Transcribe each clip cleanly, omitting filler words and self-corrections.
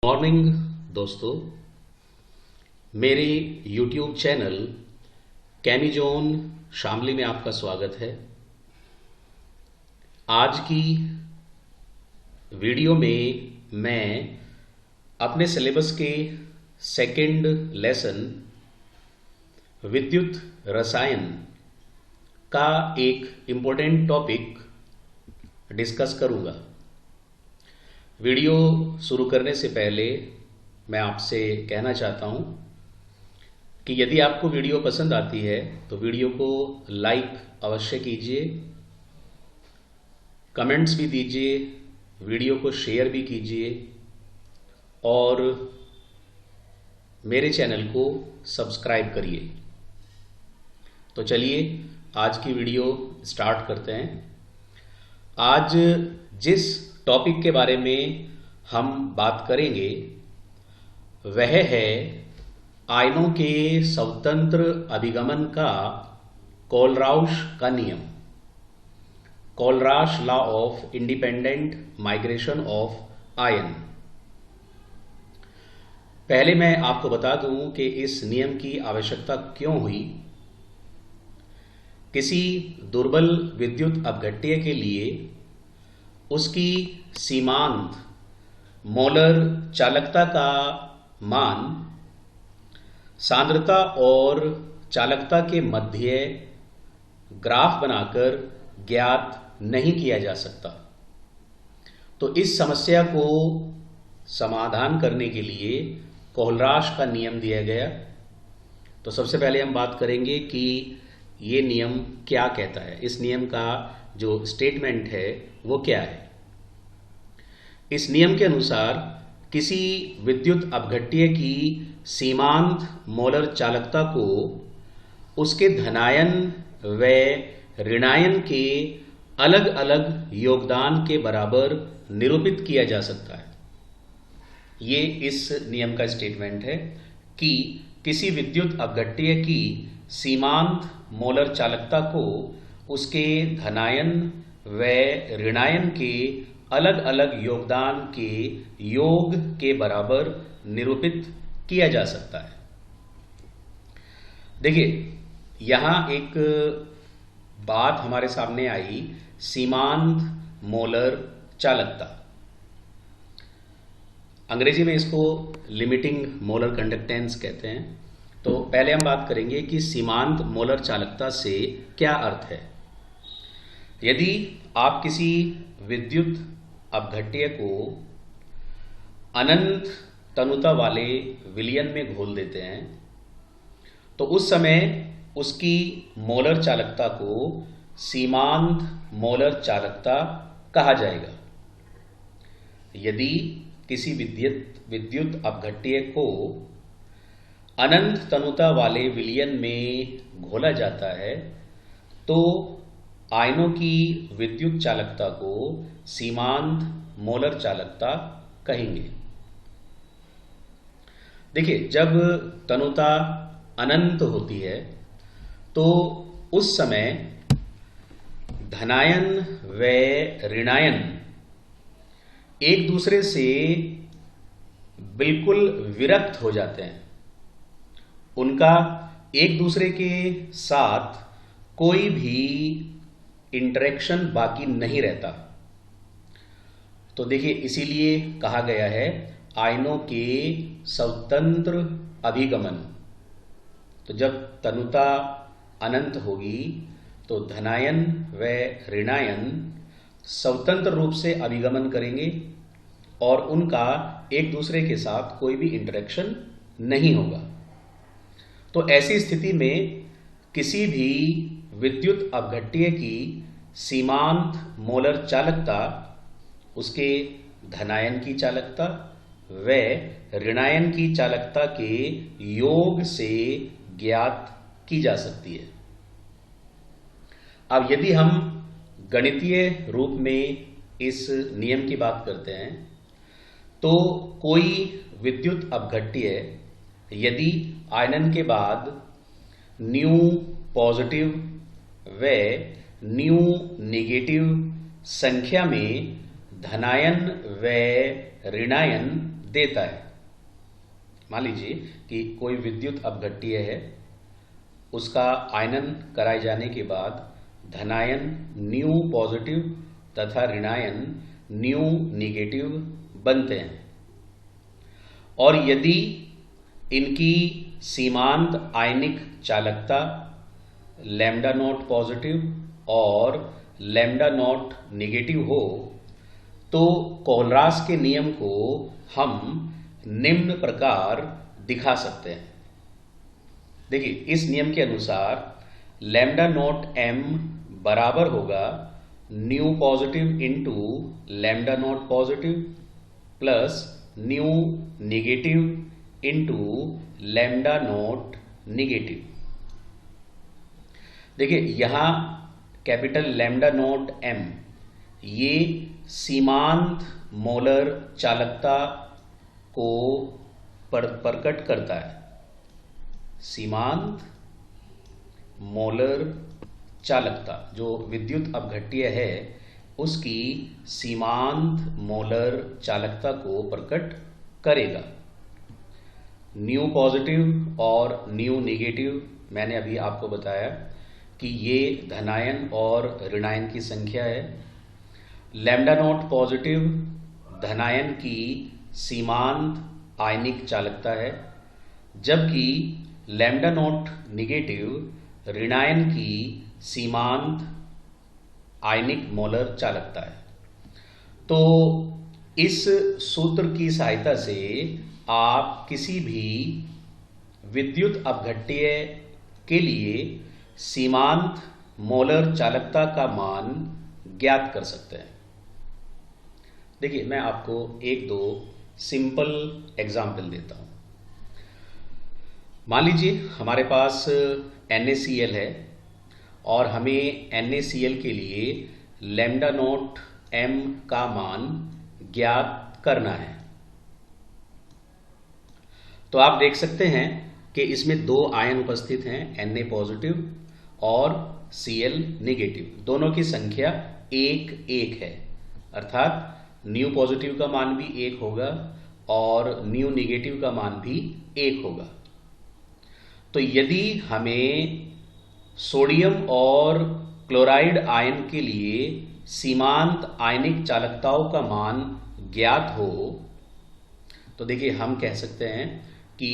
Morning दोस्तों, मेरे YouTube channel कैमीजोन Shamli में आपका स्वागत है। आज की वीडियो में मैं अपने सिलेबस के सेकंड लेसन विद्युत रसायन का एक इम्पोर्टेंट टॉपिक डिस्कस करूंगा। वीडियो शुरू करने से पहले मैं आपसे कहना चाहता हूं कि यदि आपको वीडियो पसंद आती है तो वीडियो को लाइक अवश्य कीजिए, कमेंट्स भी दीजिए, वीडियो को शेयर भी कीजिए और मेरे चैनल को सब्सक्राइब करिए। तो चलिए आज की वीडियो स्टार्ट करते हैं। आज जिस टॉपिक के बारे में हम बात करेंगे वह है आयनों के स्वतंत्र अभिगमन का कोलराउश का नियम, Kohlrausch law of independent migration of ion. पहले मैं आपको बता दूं कि इस नियम की आवश्यकता क्यों हुई। किसी दुर्बल विद्युत अपघट्य के लिए उसकी सीमांत मोलर चालकता का मान सांद्रता और चालकता के मध्य ग्राफ बनाकर ज्ञात नहीं किया जा सकता। तो इस समस्या को समाधान करने के लिए कोलराश का नियम दिया गया। तो सबसे पहले हम बात करेंगे कि ये नियम क्या कहता है, इस नियम का जो स्टेटमेंट है वो क्या है। इस नियम के अनुसार किसी विद्युत अपघट्य की सीमांत मोलर चालकता को उसके धनायन व ऋणायन के अलग अलग योगदान के बराबर निरूपित किया जा सकता है। ये इस नियम का स्टेटमेंट है कि किसी विद्युत अपघट्य की सीमांत मोलर चालकता को उसके धनायन व ऋणायन के अलग अलग योगदान के योग के बराबर निरूपित किया जा सकता है। देखिए, यहां एक बात हमारे सामने आई, सीमांत मोलर चालकता। अंग्रेजी में इसको लिमिटिंग मोलर कंडक्टेंस कहते हैं। तो पहले हम बात करेंगे कि सीमांत मोलर चालकता से क्या अर्थ है। यदि आप किसी विद्युत अपघट्य को अनंत तनुता वाले विलयन में घोल देते हैं तो उस समय उसकी मोलर चालकता को सीमांत मोलर चालकता कहा जाएगा। यदि किसी विद्युत अपघट्य को अनंत तनुता वाले विलयन में घोला जाता है तो आयनों की विद्युत चालकता को सीमांत मोलर चालकता कहेंगे। देखिए, जब तनुता अनंत होती है तो उस समय धनायन व ऋणायन एक दूसरे से बिल्कुल विरक्त हो जाते हैं। उनका एक दूसरे के साथ कोई भी इंटरेक्शन बाकी नहीं रहता। तो देखिए, इसीलिए कहा गया है आयनों के स्वतंत्र अभिगमन। तो जब तनुता अनंत होगी तो धनायन व ऋणायन स्वतंत्र रूप से अभिगमन करेंगे और उनका एक दूसरे के साथ कोई भी इंटरेक्शन नहीं होगा। तो ऐसी स्थिति में किसी भी विद्युत अपघट्य की सीमांत मोलर चालकता उसके धनायन की चालकता व ऋणायन की चालकता के योग से ज्ञात की जा सकती है। अब यदि हम गणितीय रूप में इस नियम की बात करते हैं तो कोई विद्युत अपघट्य यदि आयनन के बाद न्यू पॉजिटिव व न्यू नेगेटिव संख्या में धनायन व ऋणायन देता है। मान लीजिए कि कोई विद्युत अपघट्य है, उसका आयनन कराए जाने के बाद धनायन न्यू पॉजिटिव तथा ऋणायन न्यू निगेटिव बनते हैं, और यदि इनकी सीमांत आयनिक चालकता लैम्डा नॉट पॉजिटिव और लैम्डा नॉट निगेटिव हो, तो कोलरास के नियम को हम निम्न प्रकार दिखा सकते हैं। देखिए, इस नियम के अनुसार लैम्डा नॉट एम बराबर होगा new positive into lambda naught positive plus new negative into lambda naught negative. देखिए, यहां कैपिटल लैम्डा नॉट एम ये सीमांत मोलर चालकता को प्रकट करता है। सीमांत मोलर चालकता, जो विद्युत अपघट्य है उसकी सीमांत मोलर चालकता को प्रकट करेगा। न्यू पॉजिटिव और न्यू निगेटिव मैंने अभी आपको बताया कि ये धनायन और ऋणायन की संख्या है। लैम्डा नॉट पॉजिटिव धनायन की सीमांत आयनिक चालकता है, जबकि लैम्डा नॉट निगेटिव ऋणायन की सीमांत आयनिक मोलर चालकता है। तो इस सूत्र की सहायता से आप किसी भी विद्युत अपघट्य के लिए सीमांत मोलर चालकता का मान ज्ञात कर सकते हैं। देखिए, मैं आपको एक दो सिंपल एग्जाम्पल देता हूं। मान लीजिए हमारे पास NaCl है और हमें NaCl के लिए लैम्डा नॉट m का मान ज्ञात करना है। तो आप देख सकते हैं कि इसमें दो आयन उपस्थित हैं, Na पॉजिटिव और Cl निगेटिव। दोनों की संख्या 1 है, अर्थात न्यू पॉजिटिव का मान भी 1 होगा और न्यू निगेटिव का मान भी 1 होगा। तो यदि हमें सोडियम और क्लोराइड आयन के लिए सीमांत आयनिक चालकताओं का मान ज्ञात हो, तो देखिए हम कह सकते हैं कि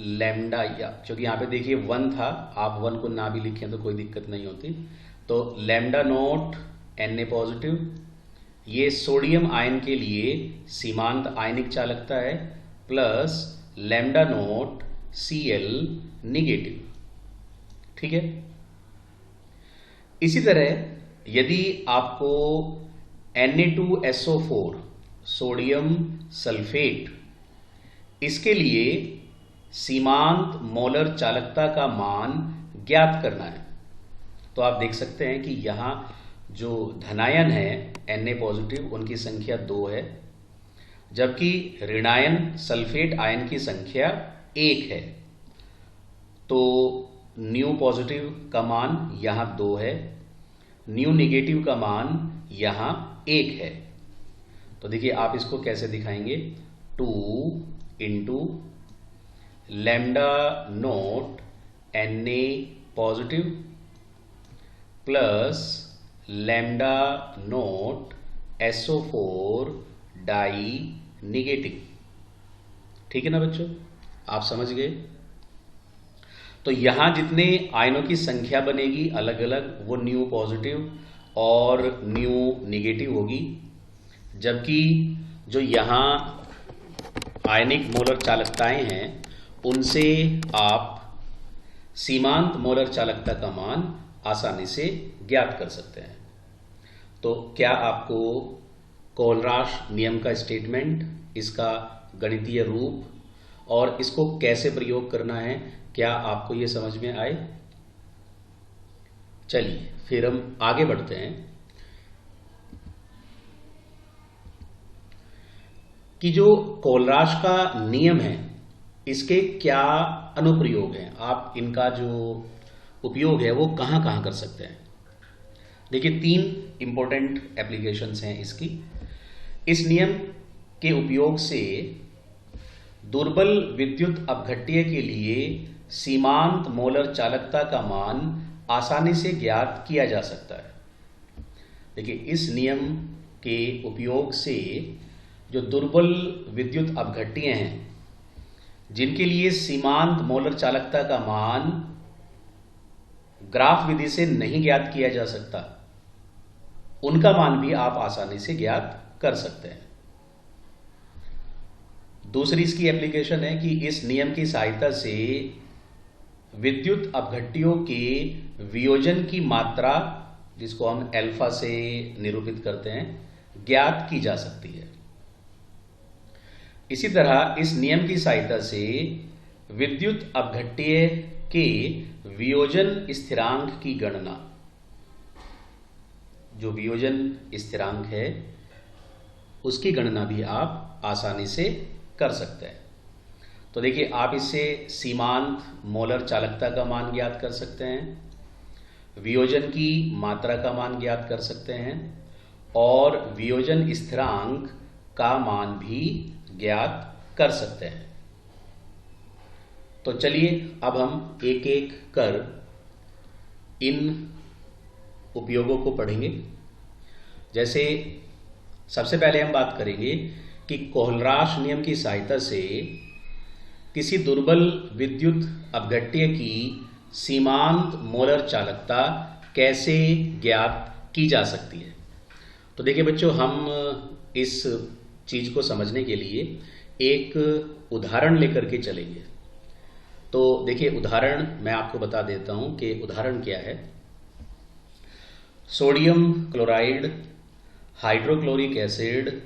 लैम्डा, या क्योंकि यहाँ पे देखिए 1 था, आप 1 को ना भी लिखें तो कोई दिक्कत नहीं होती। तो लैम्डा नॉट Na पॉजिटिव ये सोडियम आयन के लिए सीमांत आयनिक चालकता है, plus lambda naught Cl negative. ठीक है। इसी तरह यदि आपको Na2SO4 सोडियम सल्फेट, इसके लिए सीमांत मोलर चालकता का मान ज्ञात करना है, तो आप देख सकते हैं कि यहाँ जो धनायन है Na पॉजिटिव उनकी संख्या 2 है, जबकि ऋणायन सल्फेट आयन की संख्या 1 है। तो न्यू पॉजिटिव का मान यहाँ 2 है, न्यू निगेटिव का मान यहाँ 1 है। तो देखिए आप इसको कैसे दिखाएंगे, 2 into lambda not Na positive plus lambda not SO4 di negative. ठीक है ना बच्चों, आप समझ गए। तो यहां जितने आयनों की संख्या बनेगी अलग अलग, वो न्यू पॉजिटिव और न्यू निगेटिव होगी, जबकि जो यहां आयनिक मोलर चालकताएं हैं उनसे आप सीमांत मोलर चालकता का मान आसानी से ज्ञात कर सकते हैं। तो क्या आपको कोलराश नियम का स्टेटमेंट, इसका गणितीय रूप और इसको कैसे प्रयोग करना है, क्या आपको ये समझ में आए? चलिए फिर हम आगे बढ़ते हैं कि जो कोलराश का नियम है इसके क्या अनुप्रयोग हैं, आप इनका जो उपयोग है वो कहाँ कहाँ कर सकते हैं। देखिए 3 इंपॉर्टेंट एप्लीकेशंस हैं इसकी। इस नियम के उपयोग से दुर्बल विद्युत अपघट्य के लिए सीमांत मोलर चालकता का मान आसानी से ज्ञात किया जा सकता है। देखिए, इस नियम के उपयोग से जो दुर्बल विद्युत अपघट्य हैं जिनके लिए सीमांत मोलर चालकता का मान ग्राफ विधि से नहीं ज्ञात किया जा सकता, उनका मान भी आप आसानी से ज्ञात कर सकते हैं। दूसरी इसकी एप्लीकेशन है कि इस नियम की सहायता से विद्युत अपघट्यों के वियोजन की मात्रा, जिसको हम अल्फा से निरूपित करते हैं, ज्ञात की जा सकती है। इसी तरह इस नियम की सहायता से विद्युत अपघट्य के वियोजन स्थिरांक की गणना, जो वियोजन स्थिरांक है उसकी गणना भी आप आसानी से कर सकते हैं। तो देखिए, आप इससे सीमांत मोलर चालकता का मान ज्ञात कर सकते हैं, वियोजन की मात्रा का मान ज्ञात कर सकते हैं और वियोजन स्थिरांक का मान भी ज्ञात कर सकते हैं। तो चलिए अब हम एक एक कर इन उपयोगों को पढ़ेंगे। जैसे सबसे पहले हम बात करेंगे कि कोहलराश नियम की सहायता से किसी दुर्बल विद्युत अपघट्य की सीमांत मोलर चालकता कैसे ज्ञात की जा सकती है। तो देखिए बच्चों, हम इस चीज को समझने के लिए एक उदाहरण लेकर के चलेंगे। तो देखिए, उदाहरण मैं आपको बता देता हूं कि उदाहरण क्या है। सोडियम क्लोराइड, हाइड्रोक्लोरिक एसिड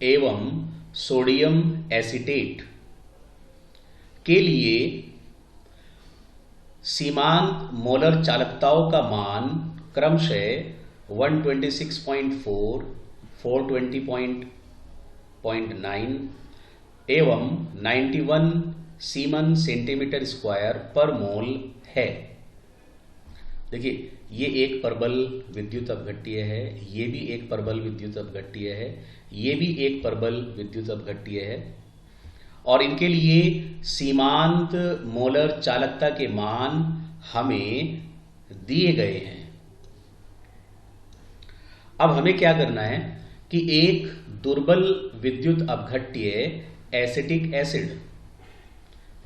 एवं सोडियम एसीटेट के लिए सीमांत मोलर चालकताओं का मान क्रमशः 126.4, 420.9 एवं 91 सीमन सेंटीमीटर स्क्वायर पर मोल है। देखिए, ये एक प्रबल विद्युत अपघट्य है, ये भी एक प्रबल विद्युत अपघट्य है, ये भी एक प्रबल विद्युत अपघट्य है और इनके लिए सीमांत मोलर चालकता के मान हमें दिए गए हैं। अब हमें क्या करना है कि एक दुर्बल विद्युत अपघट्य एसिटिक एसिड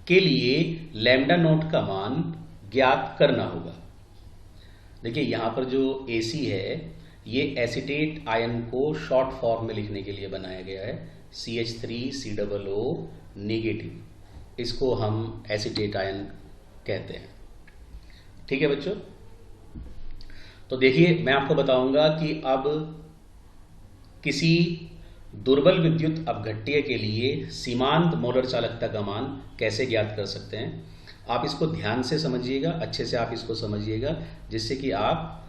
के लिए लैम्डा नोट का मान ज्ञात करना होगा। देखिए, यहां पर जो AC है ये एसीटेट आयन को शॉर्ट फॉर्म में लिखने के लिए बनाया गया है, CH3COO नेगेटिव, इसको हम एसीटेट आयन कहते हैं। ठीक है बच्चों, तो देखिए मैं आपको बताऊंगा कि अब किसी दुर्बल विद्युत अपघट्य के लिए सीमांत मोलर चालकता का मान कैसे ज्ञात कर सकते हैं। आप इसको ध्यान से समझिएगा, अच्छे से आप इसको समझिएगा, जिससे कि आप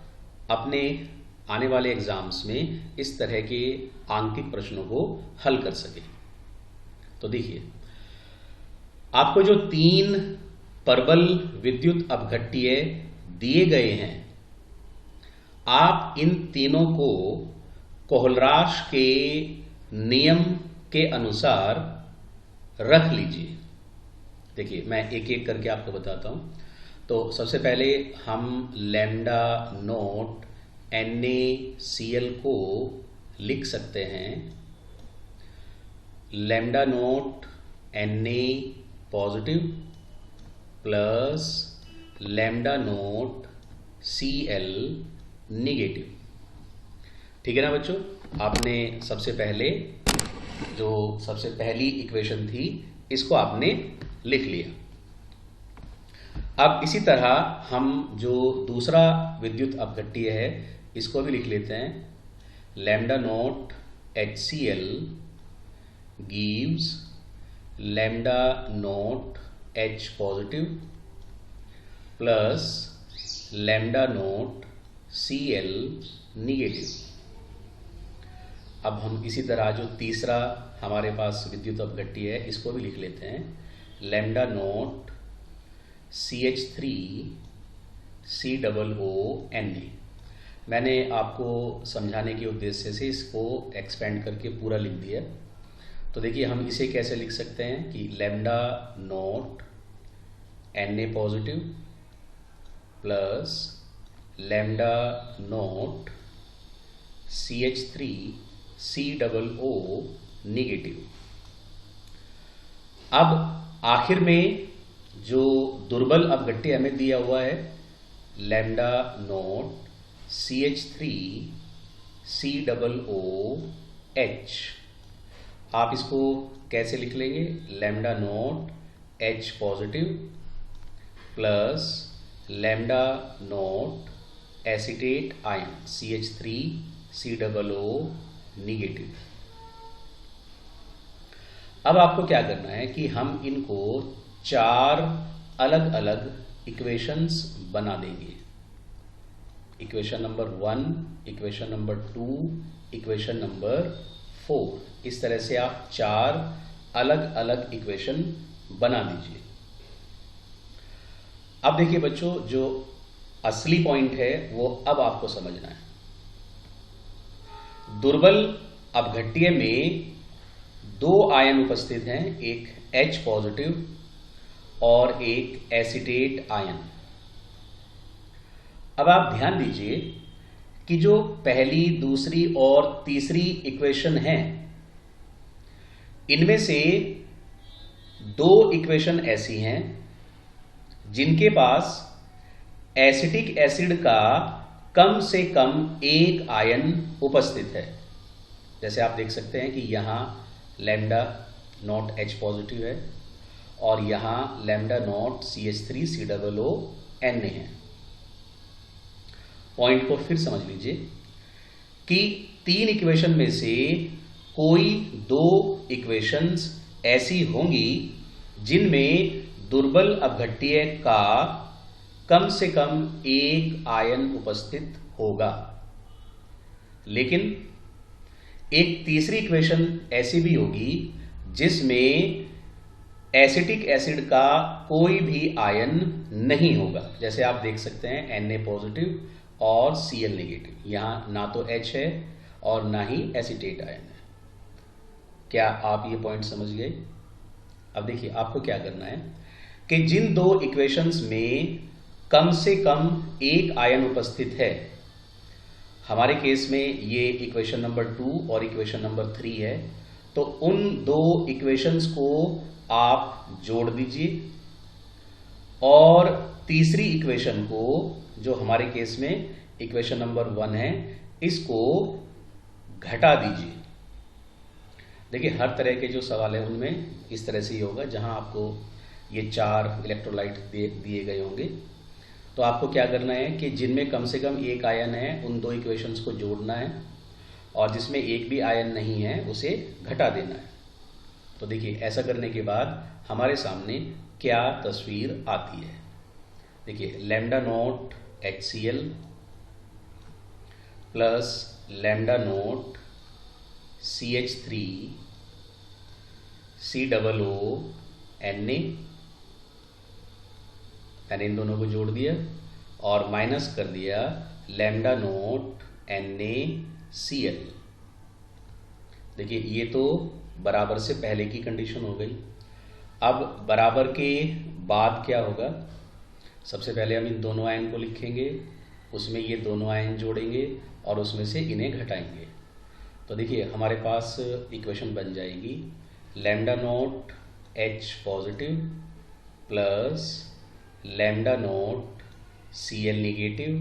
अपने आने वाले एग्जाम्स में इस तरह के आंकिक प्रश्नों को हल कर सकें। तो देखिए, आपको जो 3 प्रबल विद्युत अपघट्य दिए गए हैं, आप इन तीनों को कोहलराश के नियम के अनुसार रख लीजिए। देखिए, मैं एक एक करके आपको बताता हूं। तो सबसे पहले हम लैम्डा नोट NaCl को लिख सकते हैं। Lambda not Na positive plus lambda note Cl negative. ठीक है ना बच्चों, आपने सबसे पहली इक्वेशन थी इसको आपने लिख लिया। अब इसी तरह हम जो दूसरा विद्युत अपघट्य है इसको भी लिख लेते हैं। Lambda note HCl gives lambda note H positive plus lambda note Cl negative. अब हम इसी तरह जो तीसरा हमारे पास विद्युत अपघट्य है इसको भी लिख लेते हैं। Lambda note CH3COO Na। मैंने आपको समझाने के उद्देश्य से इसको एक्सपेंड करके पूरा लिख दिया। तो देखिए हम इसे कैसे लिख सकते हैं कि lambda naught Na positive plus lambda naught CH3COO negative. अब आखिर में जो दुर्बल अपघट्य हमें दिया हुआ है लैम्डा नॉट CH3COOH, आप इसको कैसे लिख लेंगे? Lambda naught H positive plus lambda naught acetate ion CH3COO negative. अब आपको क्या करना है कि हम इनको 4 अलग अलग इक्वेशंस बना देंगे। Equation number 1, equation number 2, equation number 4, इस तरह से आप 4 अलग अलग इक्वेशन बना दीजिए। अब देखिए बच्चों, जो असली पॉइंट है वो अब आपको समझना है। दुर्बल अपघट्य में 2 आयन उपस्थित हैं, एक H पॉजिटिव और एक एसीटेट आयन। अब आप ध्यान दीजिए कि जो पहली, दूसरी और तीसरी इक्वेशन है, इनमें से 2 इक्वेशन ऐसी हैं जिनके पास एसिटिक एसिड का कम से कम एक आयन उपस्थित है। जैसे आप देख सकते हैं कि यहां लैम्डा नॉट H पॉजिटिव है और यहां लैम्डा नॉट CH3COO Na है। पॉइंट को फिर समझ लीजिए कि 3 इक्वेशन में से कोई 2 इक्वेशंस ऐसी होंगी जिनमें दुर्बल अपघट्य का कम से कम एक आयन उपस्थित होगा, लेकिन एक तीसरी इक्वेशन ऐसी भी होगी जिसमें एसिटिक एसिड का कोई भी आयन नहीं होगा। जैसे आप देख सकते हैं Na पॉजिटिव और Cl नेगेटिव, यहां ना तो H है और ना ही एसिटेट आयन है। क्या आप ये पॉइंट समझ गए? अब देखिए आपको क्या करना है कि जिन 2 इक्वेशंस में कम से कम एक आयन उपस्थित है, हमारे केस में ये इक्वेशन नंबर 2 और इक्वेशन नंबर 3 है, तो उन 2 इक्वेशंस को आप जोड़ दीजिए और तीसरी इक्वेशन को, जो हमारे केस में इक्वेशन नंबर 1 है, इसको घटा दीजिए। देखिए हर तरह के जो सवाल है उनमें इस तरह से ही होगा, जहां आपको ये 4 इलेक्ट्रोलाइट दिए गए होंगे, तो आपको क्या करना है कि जिनमें कम से कम एक आयन है उन 2 इक्वेशंस को जोड़ना है और जिसमें एक भी आयन नहीं है उसे घटा देना है। तो देखिए ऐसा करने के बाद हमारे सामने क्या तस्वीर आती है। देखिए lambda naught HCl plus lambda naught CH3COO Na, मैंने इन दोनों को जोड़ दिया और माइनस कर दिया लैम्डा नॉट NaCl। देखिए ये तो बराबर से पहले की कंडीशन हो गई। अब बराबर के बाद क्या होगा? सबसे पहले हम इन दोनों आयन को लिखेंगे, उसमें ये दोनों आयन जोड़ेंगे और उसमें से इन्हें घटाएंगे। तो देखिए हमारे पास इक्वेशन बन जाएगी lambda naught H positive plus lambda naught Cl negative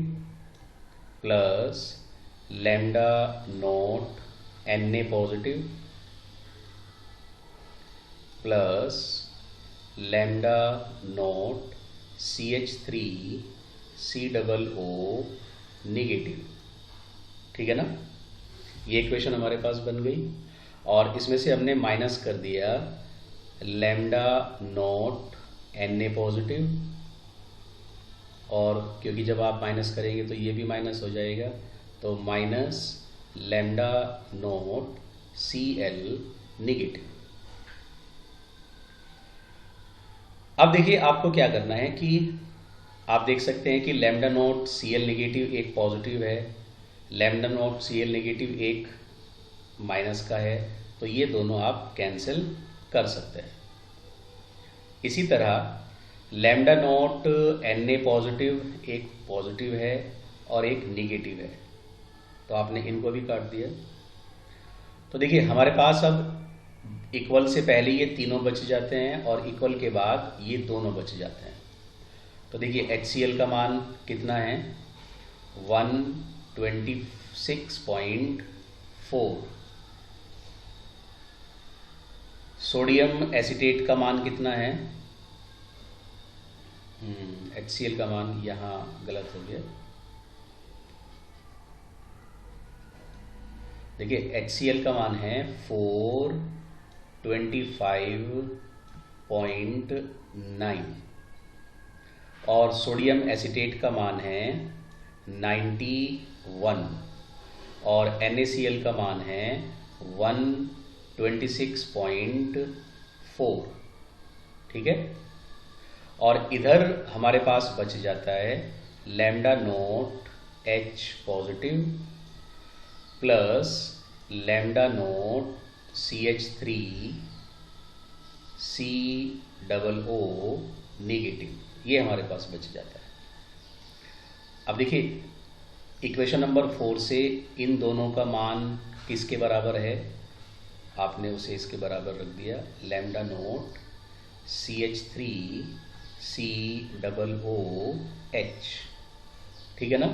plus lambda naught Na positive plus lambda naught CH3COO negative. ठीक है ना? ये इक्वेशन हमारे पास बन गई और इसमें से हमने माइनस कर दिया लैम्डा नॉट Na पॉजिटिव, और क्योंकि जब आप माइनस करेंगे तो ये भी माइनस हो जाएगा, तो minus lambda naught Cl negative. अब देखिए आपको क्या करना है कि आप देख सकते हैं कि लैम्डा नॉट Cl नेगेटिव एक पॉजिटिव है, लैम्डा नॉट Cl नेगेटिव एक माइनस का है, तो ये दोनों आप कैंसिल कर सकते हैं। इसी तरह लैम्डा नॉट Na पॉजिटिव, एक पॉजिटिव है और एक निगेटिव है, तो आपने इनको भी काट दिया। तो देखिए हमारे पास अब इक्वल से पहले ये तीनों बच जाते हैं और इक्वल के बाद ये दोनों बच जाते हैं। तो देखिए HCl का मान कितना है, 126.4। सोडियम एसीटेट का मान कितना है, HCl का मान यहाँ गलत हो गया। देखिए HCl का मान है 425.9 और सोडियम एसीटेट का मान है 91 और NaCl का मान है 126.4। ठीक है, और इधर हमारे पास बच जाता है lambda note H positive plus lambda note CH3 COO negative, ये हमारे पास बच जाता है। अब देखिए इक्वेशन नंबर 4 से इन दोनों का मान किसके बराबर है, आपने उसे इसके बराबर रख दिया, लैम्डा नोट CH3 COOH। ठीक है ना।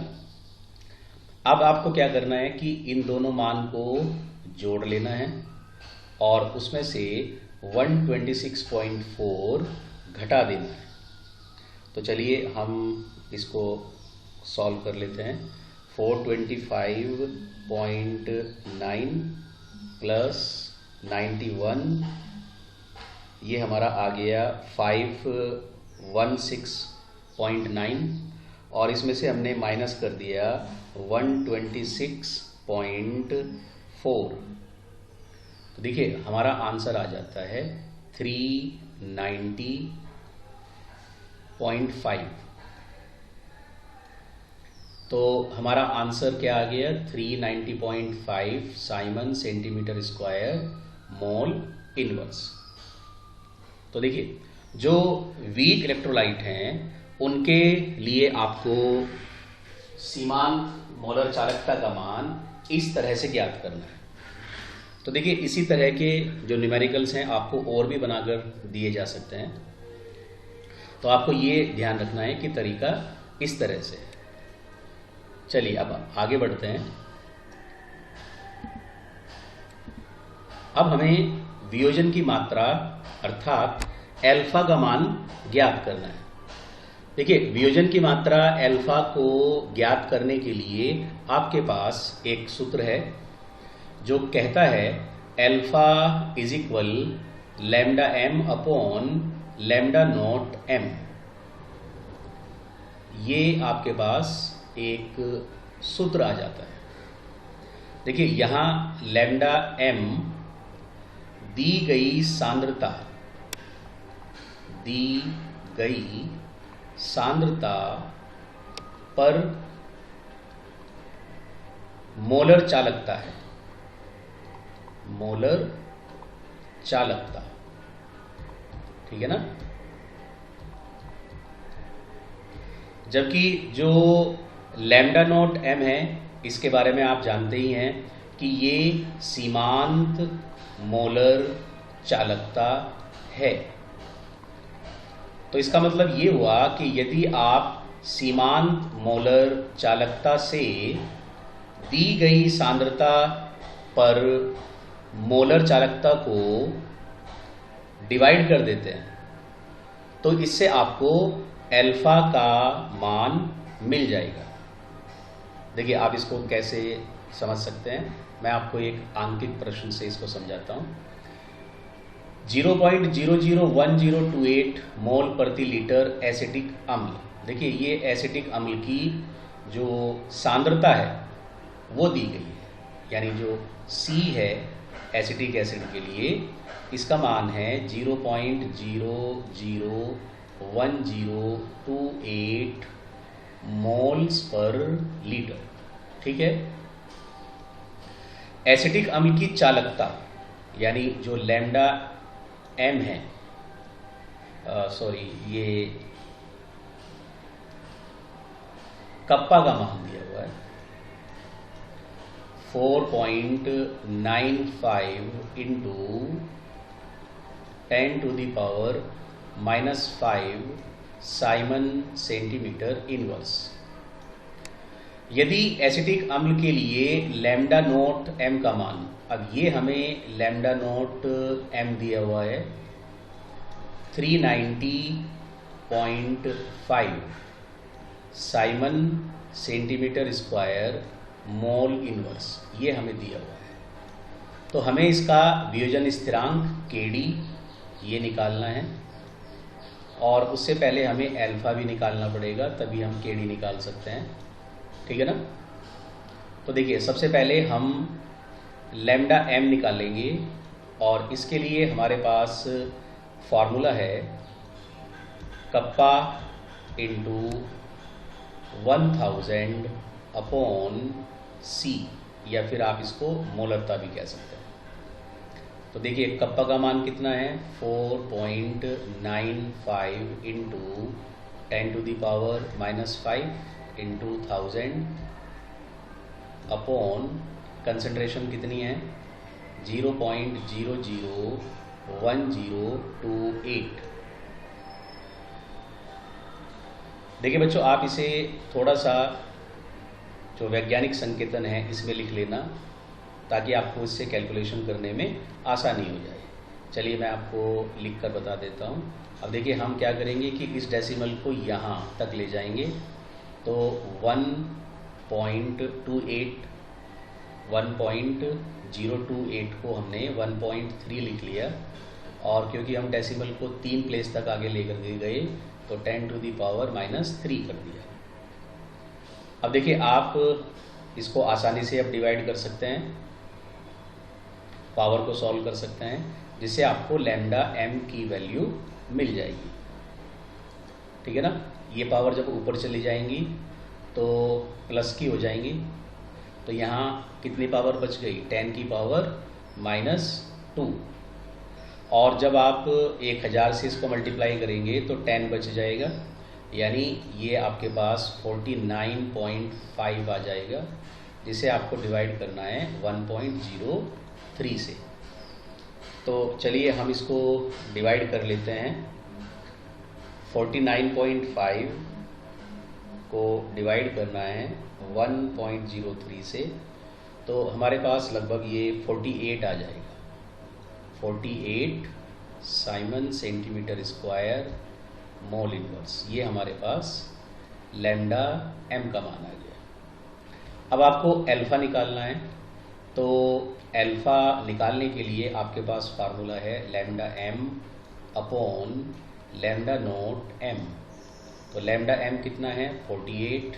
अब आपको क्या करना है कि इन दोनों मान को जोड़ लेना है और उसमें से 126.4 घटा देना है। तो चलिए हम इसको सॉल्व कर लेते हैं। 425.9 प्लस 91, ये हमारा आ गया 516.9 और इसमें से हमने माइनस कर दिया 126.4। तो देखिए हमारा आंसर आ जाता है 390.5। तो हमारा आंसर क्या आ गया, 390.5 Simon centimetre square mole inverse. तो देखिए जो वीक इलेक्ट्रोलाइट हैं उनके लिए आपको सीमांत मोलर चालकता का मान इस तरह से ज्ञात करना है। तो देखिए इसी तरह के जो न्यूमेरिकल्स हैं आपको और भी बनाकर दिए जा सकते हैं। तो आपको ये ध्यान रखना है कि तरीका इस तरह से। चलिए अब आगे बढ़ते हैं। अब हमें वियोजन की मात्रा अर्थात एल्फा का मान ज्ञात करना है। देखिए वियोजन की मात्रा एल्फा को ज्ञात करने के लिए आपके पास एक सूत्र है जो कहता है alpha is equal lambda m upon lambda naught m। ये आपके पास एक सूत्र आ जाता है। देखिए यहाँ लैम्डा m दी गई सांद्रता पर मोलर चालकता है, मोलर चालकता। ठीक है ना। जबकि जो लैम्डा नॉट m है इसके बारे में आप जानते ही हैं कि ये सीमांत मोलर चालकता है। तो इसका मतलब ये हुआ कि यदि आप सीमांत मोलर चालकता से दी गई सांद्रता पर मोलर चालकता को डिवाइड कर देते हैं तो इससे आपको एल्फा का मान मिल जाएगा। देखिए आप इसको कैसे समझ सकते हैं, मैं आपको एक आंकिक प्रश्न से इसको समझाता हूँ। 0.001028 मोल प्रति लीटर एसिटिक अम्ल। देखिए ये एसिटिक अम्ल की जो सांद्रता है वो दी गई है, यानी जो C है एसिटिक एसिड के लिए इसका मान है 0.001028 मोल्स पर लीटर। ठीक है। एसिटिक अम्ल की चालकता यानी जो लैम्डा एम है, सॉरी, ये कप्पा का मान दिया हुआ है 4.95 इंटू 10⁻⁻5 साइमन सेंटीमीटर इनवर्स। यदि एसिटिक अम्ल के लिए लैम्डा नोट एम का मान, अब ये हमें लैम्डा नोट एम दिया हुआ है 390.5 Simon centimetre square mole inverse, ये हमें दिया हुआ है। तो हमें इसका वियोजन स्थिरांक kd ये निकालना है, और उससे पहले हमें अल्फा भी निकालना पड़ेगा, तभी हम kd निकाल सकते हैं। ठीक है ना। तो देखिए, सबसे पहले हम लैम्डा एम निकालेंगे, और इसके लिए हमारे पास फॉर्मूला है कप्पा इंटू 1000 अपॉन सी, या फिर आप इसको मोलरता भी कह सकते हैं। तो देखिए, कप्पा का मान कितना है 4.95 इंटू 10⁻⁻5 इंटू 1000 अपॉन कंसंट्रेशन कितनी है 0.001028। देखिए बच्चों, आप इसे थोड़ा सा जो वैज्ञानिक संकेतन है इसमें लिख लेना, ताकि आपको इससे कैलकुलेशन करने में आसानी हो जाए। चलिए मैं आपको लिख कर बता देता हूँ। अब देखिए, हम क्या करेंगे कि इस डेसिमल को यहाँ तक ले जाएंगे, तो 1.028 को हमने 1.3 लिख लिया, और क्योंकि हम डेसिमल को 3 प्लेस तक आगे लेकर गए तो 10⁻³ कर दिया। अब देखिए, आप इसको आसानी से अब डिवाइड कर सकते हैं, पावर को सॉल्व कर सकते हैं, जिससे आपको लैम्डा एम की वैल्यू मिल जाएगी। ठीक है ना। ये पावर जब ऊपर चली जाएंगी तो प्लस की हो जाएंगी, तो यहाँ कितनी पावर बच गई 10⁻⁻², और जब आप 1000 से इसको मल्टीप्लाई करेंगे तो 10 बच जाएगा, यानी ये आपके पास 49.5 आ जाएगा, जिसे आपको डिवाइड करना है 1.03 से। तो चलिए हम इसको डिवाइड कर लेते हैं। 49.5 को डिवाइड करना है 1.03 से, तो हमारे पास लगभग ये 48 आ जाएगा। 48 Simon centimetre square mole inverse, ये हमारे पास लैम्डा एम का मान आ गया। अब आपको अल्फा निकालना है, तो अल्फा निकालने के लिए आपके पास फार्मूला है lambda M upon lambda not M. तो लैम्डा एम कितना है 48,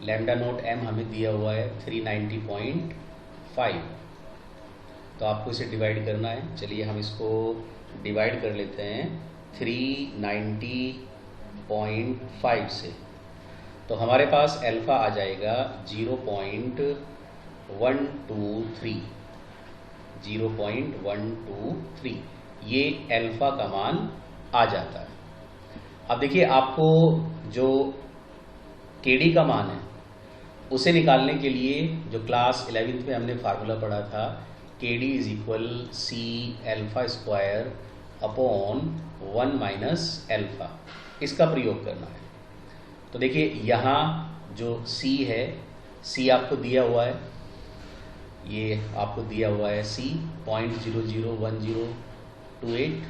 लैम्डा नोट एम हमें दिया हुआ है 390.5, तो आपको इसे डिवाइड करना है। चलिए हम इसको डिवाइड कर लेते हैं 390.5 से, तो हमारे पास अल्फा आ जाएगा 0.123। 0.123 ये अल्फा का मान आ जाता है। अब देखिए, आपको जो kd का मान है उसे निकालने के लिए जो क्लास 11th में हमने फार्मूला पढ़ा था, kd is equal C alpha square upon 1 minus alpha, इसका प्रयोग करना है। तो देखिए, यहाँ जो c है, c आपको दिया हुआ है, ये आपको दिया हुआ है c 0.001028।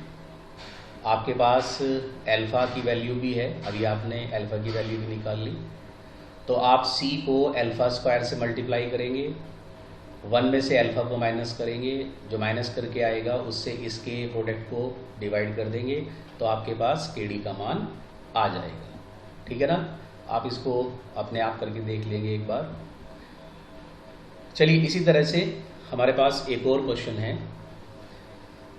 आपके पास अल्फ़ा की वैल्यू भी है, अभी आपने अल्फ़ा की वैल्यू भी निकाल ली, तो आप c को अल्फ़ा स्क्वायर से मल्टीप्लाई करेंगे, 1 में से अल्फ़ा को माइनस करेंगे, जो माइनस करके आएगा उससे इसके प्रोडक्ट को डिवाइड कर देंगे, तो आपके पास kd का मान आ जाएगा। ठीक है ना। आप इसको अपने आप करके देख लेंगे एक बार। चलिए, इसी तरह से हमारे पास एक और क्वेश्चन है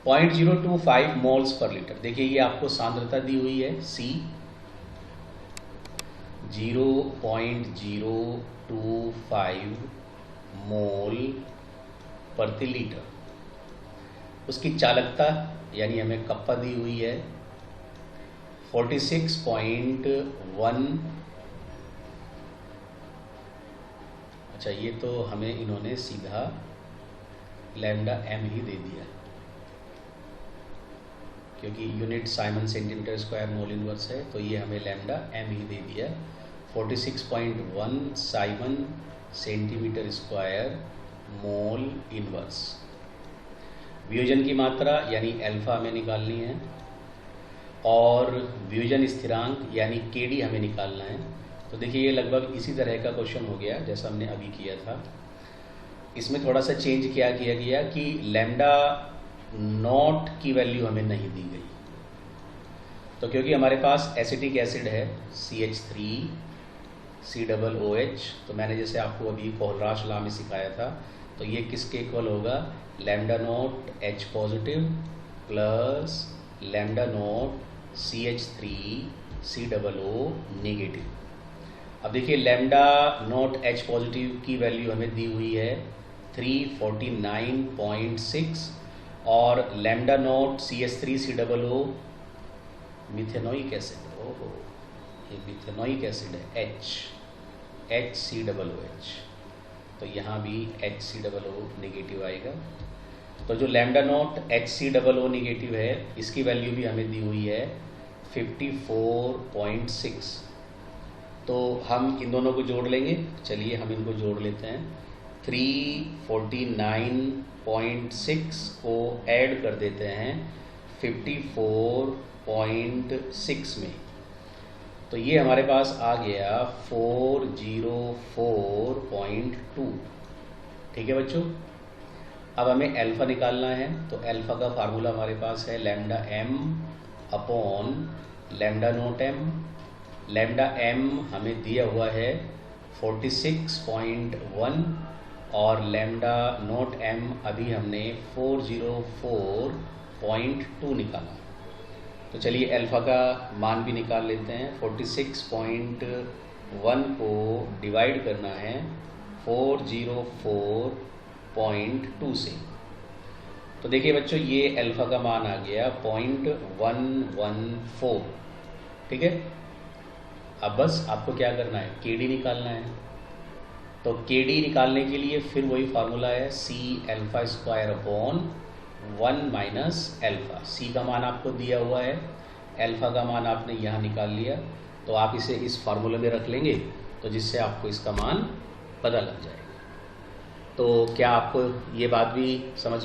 0.025 मोल्स पर लीटर। देखिए, ये आपको सांद्रता दी हुई है C, 0.025 मोल प्रति लीटर। उसकी चालकता यानी हमें कप्पा दी हुई है 46.1। अच्छा, ये तो हमें इन्होंने सीधा लैम्डा एम ही दे दिया, क्योंकि unit Simon centimetre square mole inverse है, तो ये हमें लैम्डा एम ही दे दिया 46.1 siemens centimetre square mole inverse. वियोजन की मात्रा यानी अल्फा हमें निकालनी है, और वियोजन स्थिरांक यानी केडी हमें निकालना है। तो देखिए ये लगभग इसी तरह का क्वेश्चन हो गया जैसा हमने अभी किया था। इसमें थोड़ा सा चेंज क्या किया गया कि लैम्डा नॉट की वैल्यू हमें नहीं दी गई। तो क्योंकि हमारे पास एसिटिक एसिड है CH3COOH, तो मैंने जैसे आपको अभी कोहलराश लॉ में सिखाया था, तो ये किसके इक्वल होगा, lambda naught H positive plus lambda naught CH3COO negative. अब देखिए लैम्डा नॉट H पॉजिटिव की वैल्यू हमें दी हुई है 349.6, और lambda naught CH3COO methanoic acid, ओहो ये मिथेनोइक एसिड है HCOOH, तो यहाँ भी HCOO नेगेटिव आएगा। तो जो लैम्डा नॉट HCOO नेगेटिव है इसकी वैल्यू भी हमें दी हुई है 54.6। तो हम इन दोनों को जोड़ लेंगे, चलिए हम इनको जोड़ लेते हैं। 349.6 को ऐड कर देते हैं 54.6 में, तो ये हमारे पास आ गया 404.2। ठीक है बच्चों, अब हमें अल्फ़ा निकालना है। तो अल्फ़ा का फार्मूला हमारे पास है lambda M upon lambda not M. Lambda M हमें दिया हुआ है 46.1, और लैम्डा नोट एम अभी हमने 404.2 निकाला। तो चलिए अल्फ़ा का मान भी निकाल लेते हैं। 46.1 को डिवाइड करना है 404.2 से। तो देखिए बच्चों ये अल्फ़ा का मान आ गया 0.114। ठीक है, अब बस आपको क्या करना है, केडी निकालना है। तो केडी निकालने के लिए फिर वही फार्मूला है C⁴/1 माइनस अल्फ़ा। सी का मान आपको दिया हुआ है, अल्फ़ा का मान आपने यहाँ निकाल लिया, तो आप इसे इस फार्मूले में रख लेंगे, तो जिससे आपको इसका मान पता लग जाएगा। तो क्या आपको ये बात भी समझ